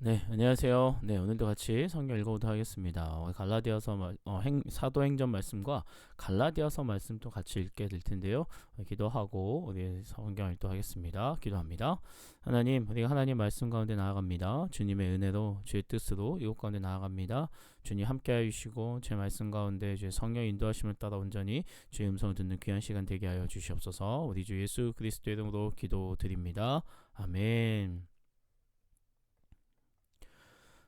네, 안녕하세요. 네, 오늘도 같이 성경 읽어보도록 하겠습니다. 갈라디아서 사도행전 말씀과 갈라디아서 말씀도 같이 읽게 될 텐데요. 기도하고 우리 성경 읽도록하겠습니다. 기도합니다. 하나님, 우리가 하나님 말씀 가운데 나아갑니다. 주님의 은혜로 주의 뜻으로 이곳 가운데 나아갑니다. 주님 함께하여 주시고 제 말씀 가운데 주의 성령 인도하심을 따라 온전히 주의 음성을 듣는 귀한 시간 되게 하여 주시옵소서. 우리 주 예수 그리스도의 이름으로 기도드립니다. 아멘.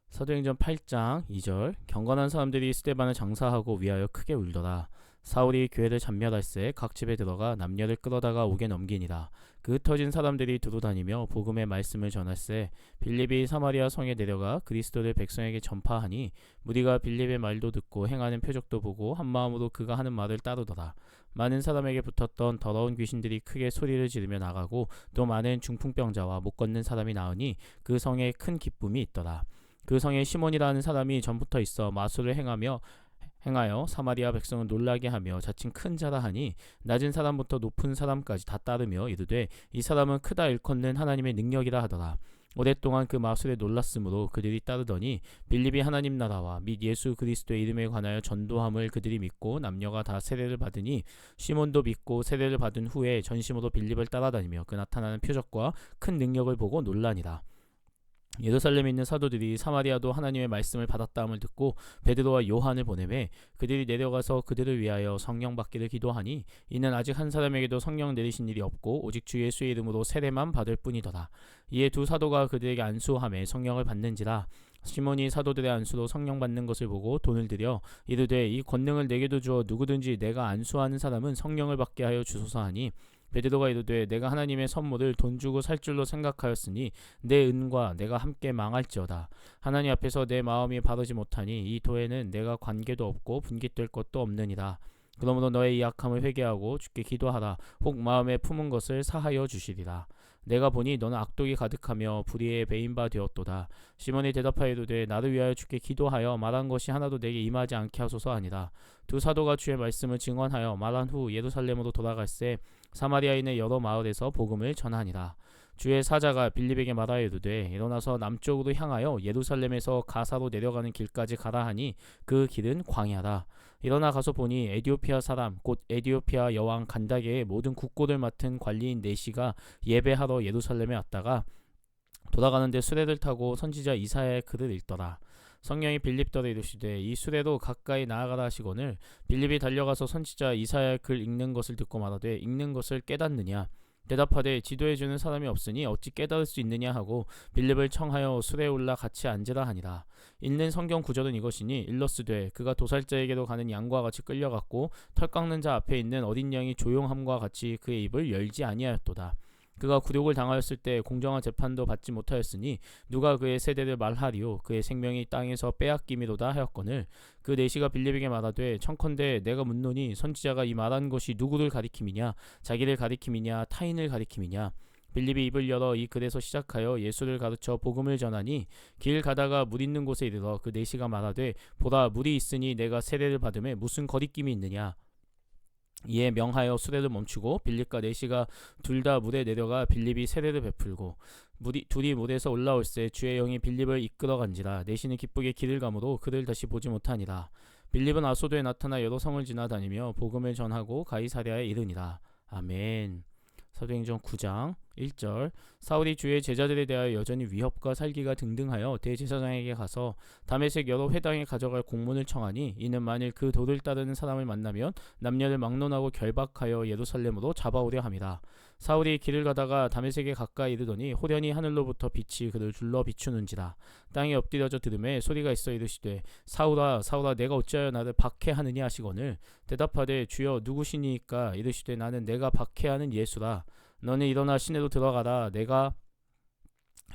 사도행전 8장 2절 경건한 사람들이 스데반을 장사하고 위하여 크게 울더라. 사울이 교회를 잔멸할새 각 집에 들어가 남녀를 끌어다가 옥에 넘기니라. 그 흩어진 사람들이 두루 다니며 복음의 말씀을 전할새 빌립이 사마리아 성에 내려가 그리스도를 백성에게 전파하니 무리가 빌립의 말도 듣고 행하는 표적도 보고 한마음으로 그가 하는 말을 따르더라. 많은 사람에게 붙었던 더러운 귀신들이 크게 소리를 지르며 나가고 또 많은 중풍병자와 못 걷는 사람이 나으니 그 성에 큰 기쁨이 있더라. 그 성에 시몬이라는 사람이 전부터 있어 마술을 행하여 사마리아 백성을 놀라게 하며 자칭 큰 자라 하니 낮은 사람부터 높은 사람까지 다 따르며 이르되 이 사람은 크다 일컫는 하나님의 능력이라 하더라. 오랫동안 그 마술에 놀랐으므로 그들이 따르더니 빌립이 하나님 나라와 및 예수 그리스도의 이름에 관하여 전도함을 그들이 믿고 남녀가 다 세례를 받으니 시몬도 믿고 세례를 받은 후에 전심으로 빌립을 따라다니며 그 나타나는 표적과 큰 능력을 보고 놀라니라. 예루살렘에 있는 사도들이 사마리아도 하나님의 말씀을 받았다함을 듣고 베드로와 요한을 보내매 그들이 내려가서 그들을 위하여 성령 받기를 기도하니 이는 아직 한 사람에게도 성령 내리신 일이 없고 오직 주 예수의 이름으로 세례만 받을 뿐이더라. 이에 두 사도가 그들에게 안수하매 성령을 받는지라. 시몬이 사도들의 안수로 성령 받는 것을 보고 돈을 들여 이르되 이 권능을 내게도 주어 누구든지 내가 안수하는 사람은 성령을 받게 하여 주소서 하니 베드로가 이르되 내가 하나님의 선물을 돈 주고 살 줄로 생각하였으니 내 은과 내가 함께 망할지어다. 하나님 앞에서 내 마음이 바르지 못하니 이 도에는 내가 관계도 없고 분깃될 것도 없느니라. 그러므로 너의 이 악함을 회개하고 주께 기도하라. 혹 마음에 품은 것을 사하여 주시리라. 내가 보니 너는 악독이 가득하며 불의에 배인 바 되었도다. 시몬이 대답하여 이르되 나를 위하여 주께 기도하여 말한 것이 하나도 내게 임하지 않게 하소서 하니라. 두 사도가 주의 말씀을 증언하여 말한 후 예루살렘으로 돌아갈새 사마리아에 있는 여러 마을에서 복음을 전하니라. 주의 사자가 빌립에게 말하여 이르되 일어나서 남쪽으로 향하여 예루살렘에서 가사로 내려가는 길까지 가라 하니 그 길은 광야라. 일어나 가서 보니 에디오피아 사람 곧 에디오피아 여왕 간다게의 모든 국고를 맡은 관리인 네시가 예배하러 예루살렘에 왔다가 돌아가는데 수레를 타고 선지자 이사야의 글을 읽더라. 성령이 빌립더러 이르시되 이 수레로 가까이 나아가라 하시거늘 빌립이 달려가서 선지자 이사야의 글 읽는 것을 듣고 말하되 읽는 것을 깨닫느냐. 대답하되 지도해주는 사람이 없으니 어찌 깨달을 수 있느냐 하고 빌립을 청하여 수레에 올라 같이 앉으라 하니라. 읽는 성경 구절은 이것이니 일러스되 그가 도살자에게로 가는 양과 같이 끌려갔고 털 깎는 자 앞에 있는 어린 양이 조용함과 같이 그의 입을 열지 아니하였도다. 그가 굴욕을 당하였을 때 공정한 재판도 받지 못하였으니 누가 그의 세대를 말하리요. 그의 생명이 땅에서 빼앗김이로다 하였거늘 그 내시가 빌립에게 말하되 청컨대 내가 묻노니 선지자가 이 말한 것이 누구를 가리킴이냐 자기를 가리킴이냐 타인을 가리킴이냐. 빌립이 입을 열어 이 글에서 시작하여 예수를 가르쳐 복음을 전하니 길 가다가 물 있는 곳에 이르러 그 내시가 말하되 보라 물이 있으니 내가 세례를 받음에 무슨 거리낌이 있느냐. 이에 명하여 수레를 멈추고 빌립과 네시가 둘 다 물에 내려가 빌립이 세례를 베풀고 둘이 물에서 올라올새 주의 영이 빌립을 이끌어간지라. 네시는 기쁘게 길을 가므로 그를 다시 보지 못하니라. 빌립은 아소도에 나타나 여러 성을 지나다니며 복음을 전하고 가이사랴에 이르니라. 아멘. 사도행전 9장 1절 사울이 주의 제자들에 대하여 여전히 위협과 살기가 등등하여 대제사장에게 가서 다메섹 여러 회당에 가져갈 공문을 청하니 이는 만일 그 도를 따르는 사람을 만나면 남녀를 막론하고 결박하여 예루살렘으로 잡아오려 함이라. 사울이 길을 가다가 다메섹에 가까이 이르더니 호련히 하늘로부터 빛이 그를 둘러 비추는지라. 땅에 엎드려져 들음에 소리가 있어 이르시되 사울아 사울아 내가 어찌하여 나를 박해하느냐 하시거늘 대답하되 주여 누구시니까. 이르시되 나는 내가 박해하는 예수라. 너는 일어나 시내로 들어가라. 내가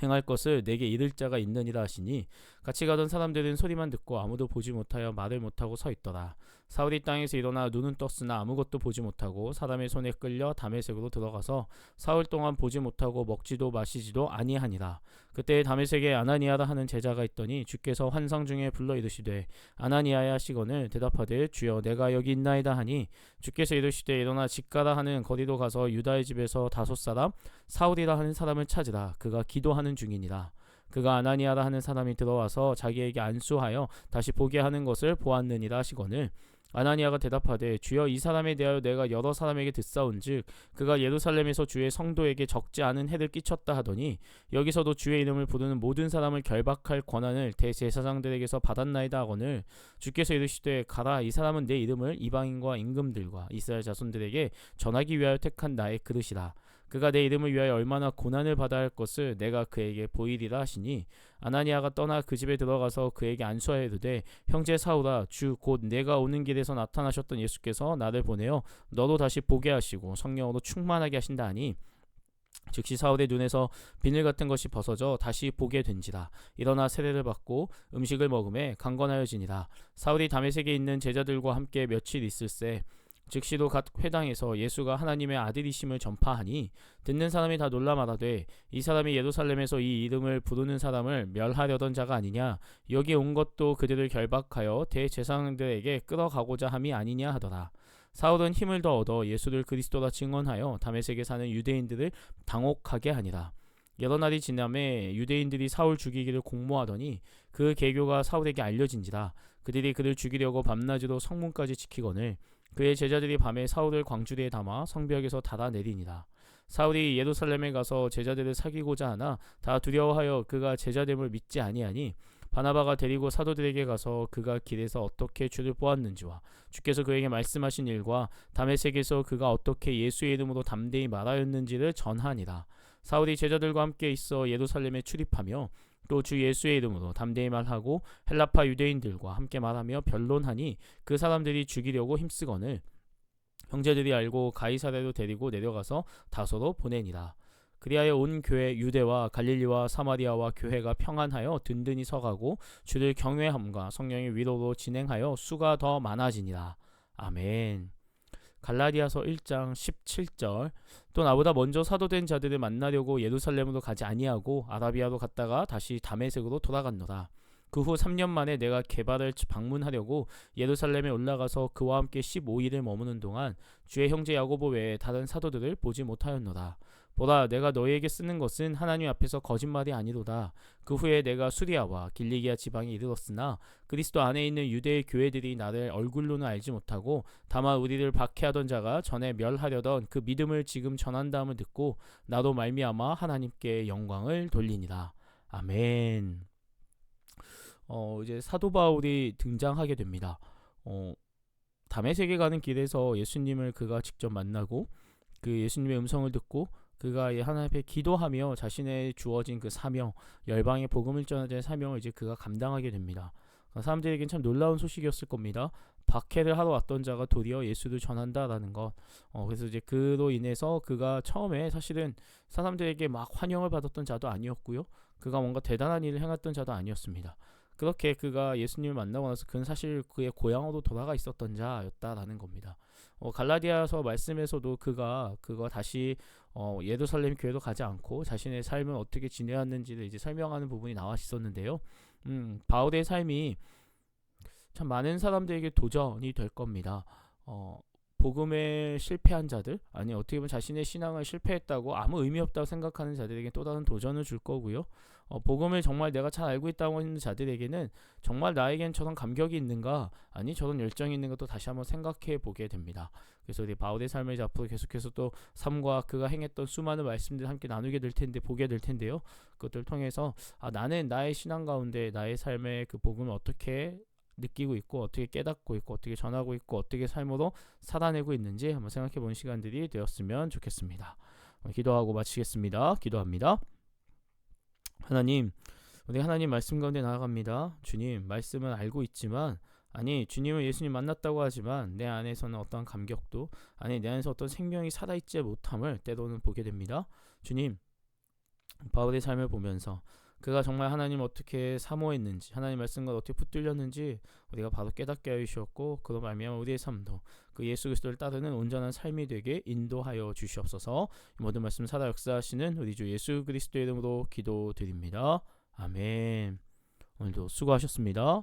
행할 것을 내게 이를 자가 있느니라 하시니 같이 가던 사람들은 소리만 듣고 아무도 보지 못하여 말을 못하고 서 있더라. 사울이 땅에서 일어나 눈은 떴으나 아무것도 보지 못하고 사람의 손에 끌려 다메섹으로 들어가서 사흘 동안 보지 못하고 먹지도 마시지도 아니하니라. 그때 다메섹에 아나니아라 하는 제자가 있더니 주께서 환상 중에 불러 이르시되 아나니아야 하시거늘 대답하되 주여 내가 여기 있나이다 하니 주께서 이르시되 일어나 집가라 하는 거리로 가서 유다의 집에서 다섯 사람 사울이라 하는 사람을 찾으라. 그가 기도하는 중이니라. 그가 아나니아라 하는 사람이 들어와서 자기에게 안수하여 다시 보게 하는 것을 보았느니라 하시거늘 아나니아가 대답하되 주여 이 사람에 대하여 내가 여러 사람에게 듣사온즉 그가 예루살렘에서 주의 성도에게 적지 않은 해를 끼쳤다 하더니 여기서도 주의 이름을 부르는 모든 사람을 결박할 권한을 대제사장들에게서 받았나이다 하거늘 주께서 이르시되 가라 이 사람은 내 이름을 이방인과 임금들과 이스라엘 자손들에게 전하기 위하여 택한 나의 그릇이라 그가 내 이름을 위하여 얼마나 고난을 받아야 할 것을 내가 그에게 보이리라 하시니 아나니아가 떠나 그 집에 들어가서 그에게 안수하여 이르되 형제 사울아 주 곧 내가 오는 길에서 나타나셨던 예수께서 나를 보내어 너도 다시 보게 하시고 성령으로 충만하게 하신다 하니 즉시 사울의 눈에서 비늘 같은 것이 벗어져 다시 보게 된지라 일어나 세례를 받고 음식을 먹음에 강건하여지니라 사울이 다메섹에 있는 제자들과 함께 며칠 있을새 즉시도 갓 회당에서 예수가 하나님의 아들이심을 전파하니 듣는 사람이 다 놀라 말하되 이 사람이 예루살렘에서 이 이름을 부르는 사람을 멸하려던 자가 아니냐 여기 온 것도 그들을 결박하여 대제사장들에게 끌어가고자 함이 아니냐 하더라. 사울은 힘을 더 얻어 예수를 그리스도라 증언하여 다메섹에 사는 유대인들을 당혹하게 하니라. 여러 날이 지남에 유대인들이 사울 죽이기를 공모하더니 그 계교가 사울에게 알려진지라 그들이 그를 죽이려고 밤낮으로 성문까지 지키거늘 그의 제자들이 밤에 사울을 광주리에 담아 성벽에서 달아내리니라. 사울이 예루살렘에 가서 제자들을 사귀고자 하나 다 두려워하여 그가 제자됨을 믿지 아니하니 바나바가 데리고 사도들에게 가서 그가 길에서 어떻게 주를 보았는지와 주께서 그에게 말씀하신 일과 다메섹에서 그가 어떻게 예수의 이름으로 담대히 말하였는지를 전하니라. 사울이 제자들과 함께 있어 예루살렘에 출입하며 또 주 예수의 이름으로 담대히 말하고 헬라파 유대인들과 함께 말하며 변론하니 그 사람들이 죽이려고 힘쓰거늘 형제들이 알고 가이사랴로 데리고 내려가서 다소로 보내니라. 그리하여 온 교회 유대와 갈릴리와 사마리아와 교회가 평안하여 든든히 서가고 주를 경외함과 성령의 위로로 진행하여 수가 더 많아지니라. 아멘. 갈라디아서 1장 17절 또 나보다 먼저 사도된 자들을 만나려고 예루살렘으로 가지 아니하고 아라비아로 갔다가 다시 다메섹으로 돌아갔노라. 그 후 3년 만에 내가 게바를 방문하려고 예루살렘에 올라가서 그와 함께 15일을 머무는 동안 주의 형제 야고보 외에 다른 사도들을 보지 못하였노라. 보라 내가 너희에게 쓰는 것은 하나님 앞에서 거짓말이 아니로다. 그 후에 내가 수리아와 길리기아 지방에 이르렀으나 그리스도 안에 있는 유대의 교회들이 나를 얼굴로는 알지 못하고 다만 우리를 박해하던 자가 전에 멸하려던 그 믿음을 지금 전한다함을 듣고 나도 말미암아 하나님께 영광을 돌리니라. 아멘. 이제 사도 바울이 등장하게 됩니다. 다메섹에 가는 길에서 예수님을 그가 직접 만나고 그 예수님의 음성을 듣고 그가 하나님 앞에 기도하며 자신의 주어진 그 사명, 열방의 복음을 전하는 사명을 이제 그가 감당하게 됩니다. 사람들에겐 참 놀라운 소식이었을 겁니다. 박해를 하러 왔던 자가 도리어 예수를 전한다라는 것. 그래서 이제 그로 인해서 그가 처음에 사실은 사람들에게 막 환영을 받았던 자도 아니었고요. 그가 뭔가 대단한 일을 행했던 자도 아니었습니다. 그렇게 그가 예수님을 만나고 나서 그는 사실 그의 고향으로 돌아가 있었던 자였다라는 겁니다. 갈라디아서 말씀에서도 그가 다시 예루살렘 교회로 가지 않고 자신의 삶을 어떻게 지내왔는지를 이제 설명하는 부분이 나와 있었는데요. 바울의 삶이 참 많은 사람들에게 도전이 될 겁니다. 복음에 실패한 자들, 아니 어떻게 보면 자신의 신앙을 실패했다고 아무 의미 없다고 생각하는 자들에게 또 다른 도전을 줄 거고요. 복음을 정말 내가 잘 알고 있다고 하는 자들에게는 정말 나에겐 저런 감격이 있는가, 아니 저런 열정이 있는가 또 다시 한번 생각해 보게 됩니다. 그래서 우리 바울의 삶을 앞으로 계속해서 또 삶과 그가 행했던 수많은 말씀들 함께 나누게 될 텐데 보게 될 텐데요. 그것들을 통해서 나는 나의 신앙 가운데 나의 삶의 그 복음을 어떻게 느끼고 있고 어떻게 깨닫고 있고 어떻게 전하고 있고 어떻게 삶으로 살아내고 있는지 한번 생각해 보는 시간들이 되었으면 좋겠습니다. 기도하고 마치겠습니다. 기도합니다. 하나님, 우리 하나님 말씀 가운데 나아갑니다. 주님, 말씀은 알고 있지만 아니 주님을 예수님 만났다고 하지만 내 안에서는 어떠한 감격도 아니 내 안에서 어떤 생명이 살아있지 못함을 때로는 보게 됩니다. 주님, 바울의 삶을 보면서 그가 정말 하나님을 어떻게 사모했는지 하나님 말씀과 어떻게 붙들렸는지 우리가 바로 깨닫게 하여 주셨고 그로 말미암아 우리의 삶도 그 예수 그리스도를 따르는 온전한 삶이 되게 인도하여 주시옵소서. 모든 말씀 살아 역사하시는 우리 주 예수 그리스도의 이름으로 기도드립니다. 아멘. 오늘도 수고하셨습니다.